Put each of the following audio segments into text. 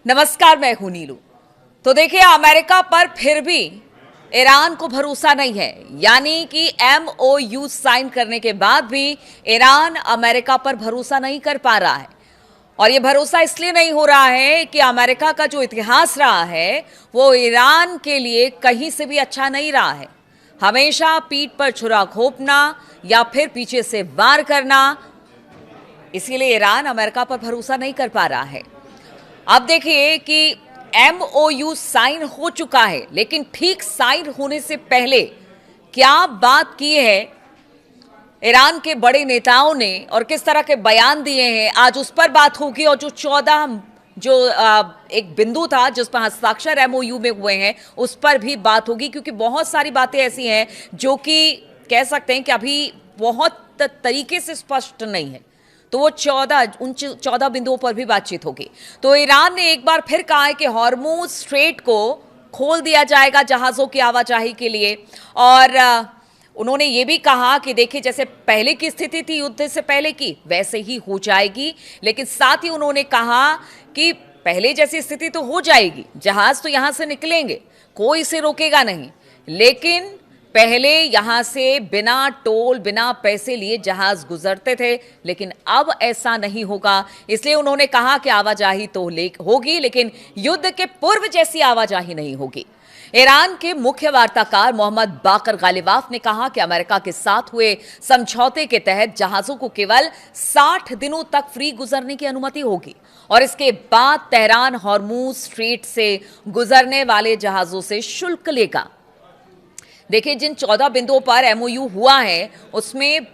नमस्कार, मैं हूं नीलू। तो देखिए, अमेरिका पर फिर भी ईरान को भरोसा नहीं है। यानी कि एमओयू साइन करने के बाद भी ईरान अमेरिका पर भरोसा नहीं कर पा रहा है। और यह भरोसा इसलिए नहीं हो रहा है कि अमेरिका का जो इतिहास रहा है वो ईरान के लिए कहीं से भी अच्छा नहीं रहा है। हमेशा पीठ पर छुरा घोंपना या फिर पीछे से वार करना, इसीलिए ईरान अमेरिका पर भरोसा नहीं कर पा रहा है। अब देखिए कि एमओयू साइन हो चुका है, लेकिन ठीक साइन होने से पहले क्या बात की है ईरान के बड़े नेताओं ने और किस तरह के बयान दिए हैं, आज उस पर बात होगी। और जो 14 एक बिंदु था जिस पर हस्ताक्षर एमओयू में हुए हैं उस पर भी बात होगी, क्योंकि बहुत सारी बातें ऐसी हैं जो कि कह सकते हैं कि अभी बहुत तरीके से स्पष्ट नहीं है। तो वो 14 बिंदुओं पर भी बातचीत होगी। तो ईरान ने एक बार फिर कहा है कि हॉर्मुज स्ट्रेट को खोल दिया जाएगा जहाजों की आवाजाही के लिए। और उन्होंने ये भी कहा कि देखिए, जैसे पहले की स्थिति थी युद्ध से पहले की, वैसे ही हो जाएगी। लेकिन साथ ही उन्होंने कहा कि पहले जैसी स्थिति तो हो जाएगी, जहाज तो यहां से निकलेंगे, कोई इसे रोकेगा नहीं। लेकिन पहले यहां से बिना टोल, बिना पैसे लिए जहाज गुजरते थे, लेकिन अब ऐसा नहीं होगा। इसलिए उन्होंने कहा कि आवाजाही तो होगी, लेकिन युद्ध के पूर्व जैसी आवाजाही नहीं होगी। ईरान के मुख्य वार्ताकार मोहम्मद बाकर गालिबाफ ने कहा कि अमेरिका के साथ हुए समझौते के तहत जहाजों को केवल 60 दिनों तक फ्री गुजरने की अनुमति होगी और इसके बाद तेहरान हॉर्मुज स्ट्रेट से गुजरने वाले जहाजों से शुल्क लेगा। देखिए, जिन 14 बिंदुओं पर एमओयू हुआ है उसमें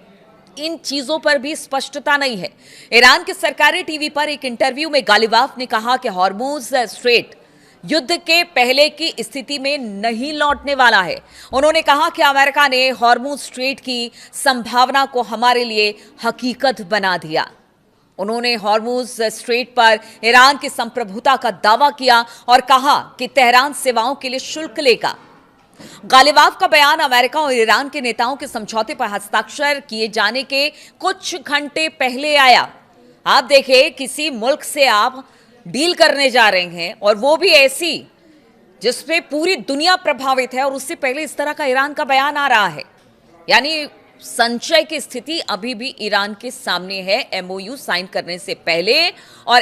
इन चीजों पर भी स्पष्टता नहीं है। ईरान के सरकारी टीवी पर एक इंटरव्यू में गालिबाफ ने कहा कि हॉर्मुज स्ट्रेट युद्ध के पहले की स्थिति में नहीं लौटने वाला है। उन्होंने कहा कि अमेरिका ने हॉर्मुज स्ट्रेट की संभावना को हमारे लिए हकीकत बना दिया। उन्होंने हॉर्मुज स्ट्रेट पर ईरान की संप्रभुता का दावा किया और कहा कि तेहरान सेवाओं के लिए शुल्क लेगा। गालिबाफ का बयान अमेरिका और ईरान के नेताओं के समझौते पर हस्ताक्षर किए जाने के कुछ घंटे पहले आया। आप देखिए, किसी मुल्क से आप डील करने जा रहे हैं और वो भी ऐसी जिसपे पूरी दुनिया प्रभावित है, और उससे पहले इस तरह का ईरान का बयान आ रहा है। यानी संशय की स्थिति अभी भी ईरान के सामने है, एमओयू साइन करने से पहले और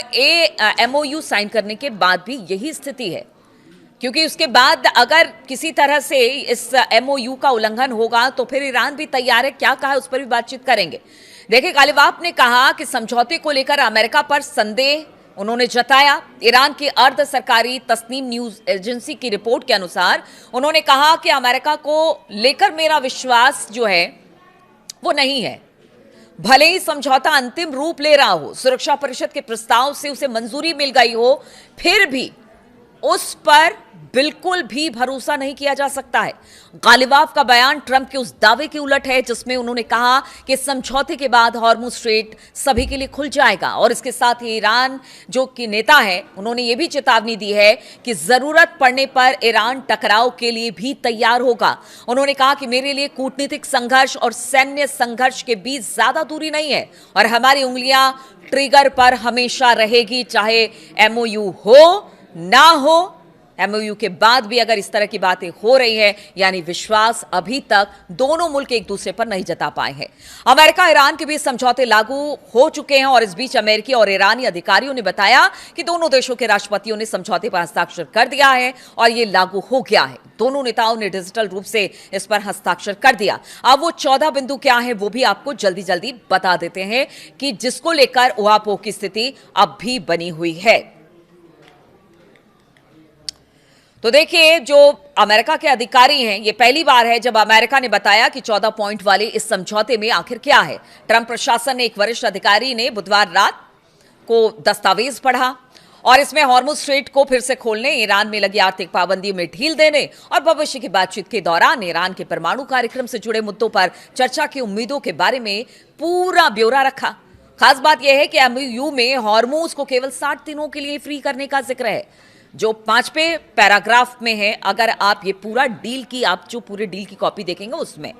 एमओयू साइन करने के बाद भी यही स्थिति है। क्योंकि उसके बाद अगर किसी तरह से इस एमओयू का उल्लंघन होगा तो फिर ईरान भी तैयार है। क्या कहा, उस पर भी बातचीत करेंगे। देखिए, गालिबाफ ने कहा कि समझौते को लेकर अमेरिका पर संदेह उन्होंने जताया। ईरान की अर्ध सरकारी तस्नीम न्यूज एजेंसी की रिपोर्ट के अनुसार उन्होंने कहा कि अमेरिका को लेकर मेरा विश्वास जो है वो नहीं है। भले ही समझौता अंतिम रूप ले रहा हो, सुरक्षा परिषद के प्रस्ताव से उसे मंजूरी मिल गई हो, फिर भी उस पर बिल्कुल भी भरोसा नहीं किया जा सकता है। गालिबाफ का बयान ट्रंप के उस दावे के उलट है जिसमें उन्होंने कहा कि समझौते के बाद हॉर्मुज स्ट्रेट सभी के लिए खुल जाएगा। और इसके साथ ही ईरान जो कि नेता है, उन्होंने ये भी चेतावनी दी है कि जरूरत पड़ने पर ईरान टकराव के लिए भी तैयार होगा। उन्होंने कहा कि मेरे लिए कूटनीतिक संघर्ष और सैन्य संघर्ष के बीच ज्यादा दूरी नहीं है और हमारी उंगलियां ट्रिगर पर हमेशा रहेगी, चाहे एमओयू हो ना हो। एमओयू के बाद भी अगर इस तरह की बातें हो रही है, यानी विश्वास अभी तक दोनों मुल्क एक दूसरे पर नहीं जता पाए हैं। अमेरिका ईरान के बीच समझौते लागू हो चुके हैं और इस बीच अमेरिकी और ईरानी अधिकारियों ने बताया कि दोनों देशों के राष्ट्रपतियों ने समझौते पर हस्ताक्षर कर दिया है और यह लागू हो गया है। दोनों नेताओं ने डिजिटल रूप से इस पर हस्ताक्षर कर दिया। अब वो 14 बिंदु क्या है वो भी आपको जल्दी जल्दी बता देते हैं कि जिसको लेकर उहापोह की स्थिति अब भी बनी हुई है। तो देखिए, जो अमेरिका के अधिकारी हैं, ये पहली बार है जब अमेरिका ने बताया कि 14 पॉइंट वाले इस समझौते में आखिर क्या है। ट्रंप प्रशासन ने एक वरिष्ठ अधिकारी ने बुधवार रात को दस्तावेज पढ़ा और इसमें हॉर्मुज स्ट्रेट को फिर से खोलने, ईरान में लगी आर्थिक पाबंदी में ढील देने और भविष्य की बातचीत के दौरान ईरान के परमाणु कार्यक्रम से जुड़े मुद्दों पर चर्चा की उम्मीदों के बारे में पूरा ब्यौरा रखा। खास बात यह है कि एमओयू में हॉर्मुज को केवल 60 दिनों के लिए फ्री करने का जिक्र है, जो 5वें पैराग्राफ में है। अगर आप ये पूरा डील की, आप जो पूरे डील की कॉपी देखेंगे उसमें,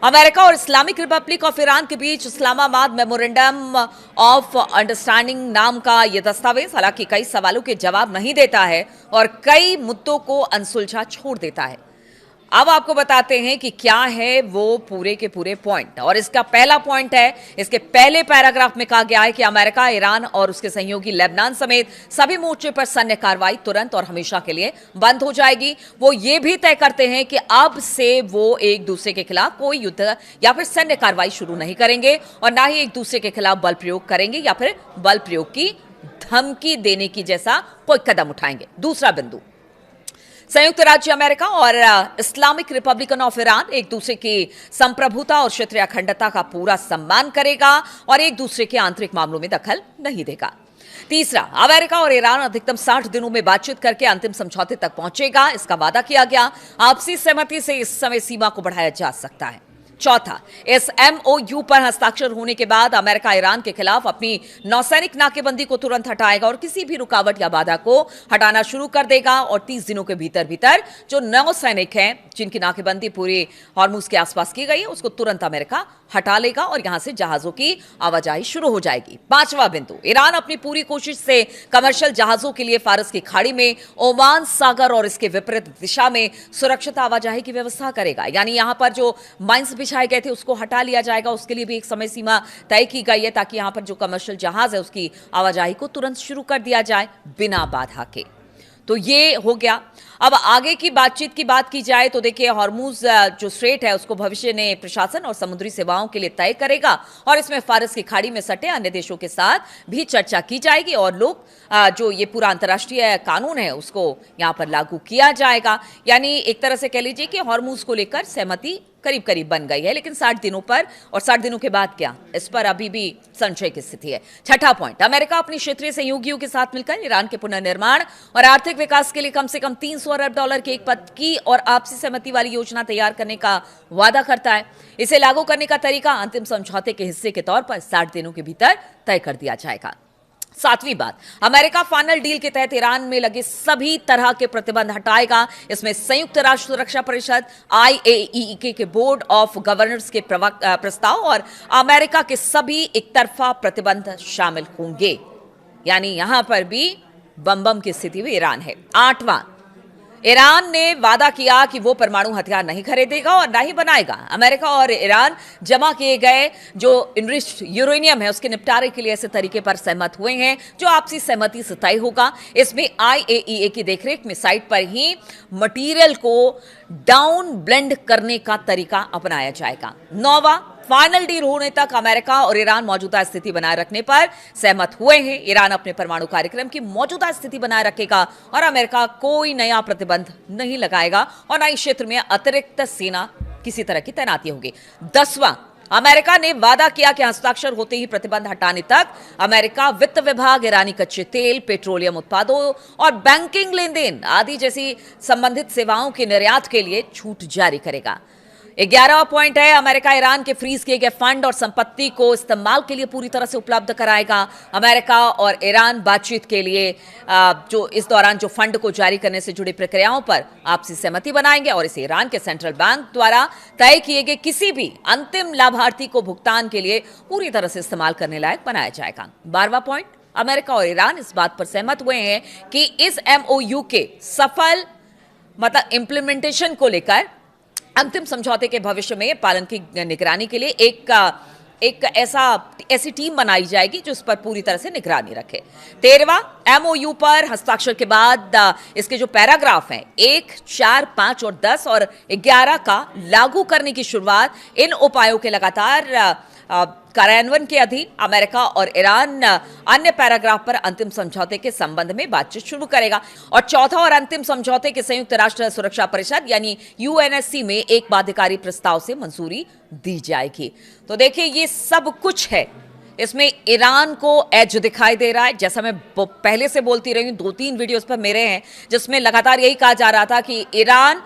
अमेरिका और इस्लामिक रिपब्लिक ऑफ ईरान के बीच इस्लामाबाद मेमोरेंडम ऑफ अंडरस्टैंडिंग नाम का यह दस्तावेज हालांकि कई सवालों के जवाब नहीं देता है और कई मुद्दों को अनसुलझा छोड़ देता है। अब आपको बताते हैं कि क्या है वो पूरे के पूरे पॉइंट। और इसका पहला पॉइंट है, इसके पहले पैराग्राफ में कहा गया है कि अमेरिका, ईरान और उसके सहयोगी लेबनान समेत सभी मोर्चे पर सैन्य कार्रवाई तुरंत और हमेशा के लिए बंद हो जाएगी। वो ये भी तय करते हैं कि अब से वो एक दूसरे के खिलाफ कोई युद्ध या फिर सैन्य कार्रवाई शुरू नहीं करेंगे और ना ही एक दूसरे के खिलाफ बल प्रयोग करेंगे या फिर बल प्रयोग की धमकी देने की जैसा कोई कदम उठाएंगे। दूसरा बिंदु, संयुक्त राज्य अमेरिका और इस्लामिक रिपब्लिकन ऑफ ईरान एक दूसरे की संप्रभुता और क्षेत्रीय अखंडता का पूरा सम्मान करेगा और एक दूसरे के आंतरिक मामलों में दखल नहीं देगा। तीसरा, अमेरिका और ईरान अधिकतम 60 दिनों में बातचीत करके अंतिम समझौते तक पहुंचेगा, इसका वादा किया गया। आपसी सहमति से इस समय सीमा को बढ़ाया जा सकता है। चौथा, इस एमओयू पर हस्ताक्षर होने के बाद अमेरिका ईरान के खिलाफ अपनी नौसैनिक नाकेबंदी को तुरंत हटाएगा और किसी भी रुकावट या बाधा को हटाना शुरू कर देगा और 30 दिनों के भीतर भीतर जो नौसैनिक हैं जिनकी नाकेबंदी पूरे हॉर्मुज के आसपास की गई है उसको तुरंत अमेरिका हटा लेगा और यहां से जहाजों की आवाजाही शुरू हो जाएगी। पांचवा बिंदु, ईरान अपनी पूरी कोशिश से कमर्शियल जहाजों के लिए फारस की खाड़ी में, ओमान सागर और इसके विपरीत दिशा में सुरक्षित आवाजाही की व्यवस्था करेगा। यानी यहां पर जो माइंस बिछाए गए थे उसको हटा लिया जाएगा। उसके लिए भी एक समय सीमा तय की गई है ताकि यहां पर जो कमर्शियल जहाज है उसकी आवाजाही को तुरंत शुरू कर दिया जाए बिना बाधा के। तो ये हो गया। अब आगे की बातचीत की बात की जाए तो देखिए, हॉर्मुज जो स्ट्रेट है उसको भविष्य में प्रशासन और समुद्री सेवाओं के लिए तय करेगा और इसमें फारस की खाड़ी में सटे अन्य देशों के साथ भी चर्चा की जाएगी और लोग जो ये पूरा अंतर्राष्ट्रीय कानून है उसको यहां पर लागू किया जाएगा। यानी एक तरह से कह लीजिए कि हॉर्मुज को लेकर सहमति करीब करीब बन गई है, लेकिन 60 दिनों पर और 60 दिनों के बाद क्या, इस पर अभी भी संशय की स्थिति है। छठा पॉइंट, अमेरिका अपनी क्षेत्रीय सहयोगियों के साथ मिलकर ईरान के पुनर्निर्माण और आर्थिक विकास के लिए कम से कम 300 अरब डॉलर के एक पद की और आपसी सहमति वाली योजना तैयार करने का वादा करता है। इसे लागू करने का तरीका अंतिम समझौते के हिस्से के तौर पर 60 दिनों के भीतर तय कर दिया जाएगा। सातवीं बात, अमेरिका फाइनल डील के तहत ईरान में लगे सभी तरह के प्रतिबंध हटाएगा। इसमें संयुक्त राष्ट्र सुरक्षा परिषद IAEA के बोर्ड ऑफ गवर्नर्स के प्रस्ताव और अमेरिका के सभी एक तरफा प्रतिबंध शामिल होंगे। यानी यहां पर भी बम की स्थिति में ईरान है। आठवां, ईरान ने वादा किया कि वो परमाणु हथियार नहीं खरीदेगा और ना ही बनाएगा। अमेरिका और ईरान जमा किए गए जो इनरिच्ड यूरेनियम है उसके निपटारे के लिए ऐसे तरीके पर सहमत हुए हैं जो आपसी सहमति से तय होगा। इसमें IAEA की देखरेख में साइट पर ही मटेरियल को डाउन ब्लेंड करने का तरीका अपनाया जाएगा। नौवां, फाइनल डील होने तक अमेरिका और ईरान मौजूदा स्थिति बनाए रखने पर सहमत हुए हैं। ईरान अपने परमाणु कार्यक्रम की मौजूदा स्थिति बनाए रखेगा और अमेरिका कोई नया प्रतिबंध नहीं लगाएगा और न इस क्षेत्र में अतिरिक्त सेना किसी तरह की तैनाती होगी। 10वां, अमेरिका ने वादा किया कि हस्ताक्षर होते ही प्रतिबंध हटाने तक अमेरिका वित्त विभाग ईरानी कच्चे तेल, पेट्रोलियम उत्पादों और बैंकिंग लेन देन आदि जैसी संबंधित सेवाओं के निर्यात के लिए छूट जारी करेगा। 11वां पॉइंट है, अमेरिका ईरान के फ्रीज किए गए फंड और संपत्ति को इस्तेमाल के लिए पूरी तरह से उपलब्ध कराएगा। अमेरिका और ईरान बातचीत के लिए जो इस दौरान जो फंड को जारी करने से जुड़ी प्रक्रियाओं पर आपसी सहमति बनाएंगे और इसे ईरान के सेंट्रल बैंक द्वारा तय किए गए किसी भी अंतिम लाभार्थी को भुगतान के लिए पूरी तरह से इस्तेमाल करने लायक बनाया जाएगा। 12वां पॉइंट, अमेरिका और ईरान इस बात पर सहमत हुए हैं कि इस MOU के सफल इंप्लीमेंटेशन को लेकर अंतिम समझौते के भविष्य में पालन की निगरानी के लिए एक ऐसी टीम बनाई जाएगी जो इस पर पूरी तरह से निगरानी रखे। 13वां, MOU पर हस्ताक्षर के बाद इसके जो पैराग्राफ हैं 1, 4, 5 और 10 और 11 का लागू करने की शुरुआत, इन उपायों के लगातार कार्यान्वयन के अधीन अमेरिका और ईरान अन्य पैराग्राफ पर अंतिम समझौते के संबंध में बातचीत शुरू करेगा। और चौथा और अंतिम समझौते के संयुक्त राष्ट्र सुरक्षा परिषद यानी UNSC में एक बाध्यकारी प्रस्ताव से मंजूरी दी जाएगी। तो देखिए, ये सब कुछ है। इसमें ईरान को एज दिखाई दे रहा है, जैसा मैं पहले से बोलती रही हूं, 2-3 वीडियोस पर मेरे हैं जिसमें लगातार यही कहा जा रहा था कि ईरान,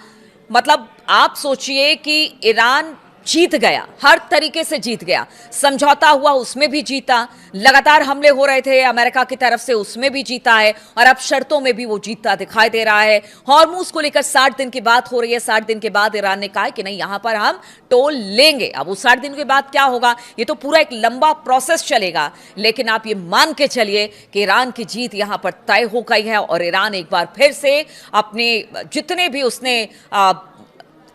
मतलब आप सोचिए कि ईरान जीत गया, हर तरीके से जीत गया। समझौता हुआ उसमें भी जीता, लगातार हमले हो रहे थे अमेरिका की तरफ से, उसमें भी जीता है, और अब शर्तों में भी वो जीतता दिखाई दे रहा है। हॉर्मूज को लेकर 60 दिन की बात हो रही है। 60 दिन के बाद ईरान ने कहा है कि नहीं, यहां पर हम टोल लेंगे। अब वो 60 दिन के बाद क्या होगा, ये तो पूरा एक लंबा प्रोसेस चलेगा, लेकिन आप ये मान के चलिए कि ईरान की जीत यहां पर तय हो गई है, और ईरान एक बार फिर से अपने जितने भी उसने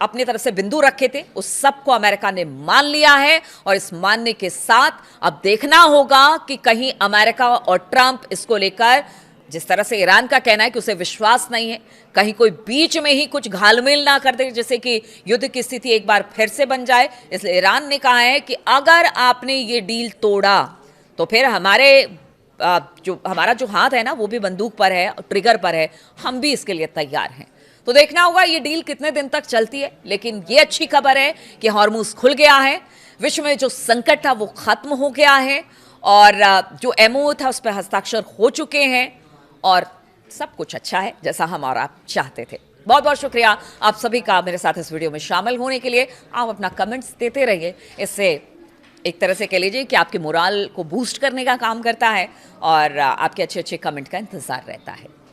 अपनी तरफ से बिंदु रखे थे उस सबको अमेरिका ने मान लिया है। और इस मानने के साथ अब देखना होगा कि कहीं अमेरिका और ट्रंप इसको लेकर, जिस तरह से ईरान का कहना है कि उसे विश्वास नहीं है, कहीं कोई बीच में ही कुछ घालमेल ना कर दे, जैसे कि युद्ध की स्थिति एक बार फिर से बन जाए। इसलिए ईरान ने कहा है कि अगर आपने ये डील तोड़ा तो फिर हमारा जो हाथ है ना, वो भी बंदूक पर है, ट्रिगर पर है, हम भी इसके लिए तैयार हैं। तो देखना होगा ये डील कितने दिन तक चलती है, लेकिन ये अच्छी खबर है कि हॉर्मूज खुल गया है, विश्व में जो संकट था वो खत्म हो गया है, और जो एमओयू था उस पर हस्ताक्षर हो चुके हैं, और सब कुछ अच्छा है जैसा हम और आप चाहते थे। बहुत बहुत शुक्रिया आप सभी का मेरे साथ इस वीडियो में शामिल होने के लिए। आप अपना कमेंट्स देते रहिए, इससे एक तरह से कह लीजिए कि आपके मोराल को बूस्ट करने का काम करता है, और आपके अच्छे अच्छे कमेंट का इंतजार रहता है।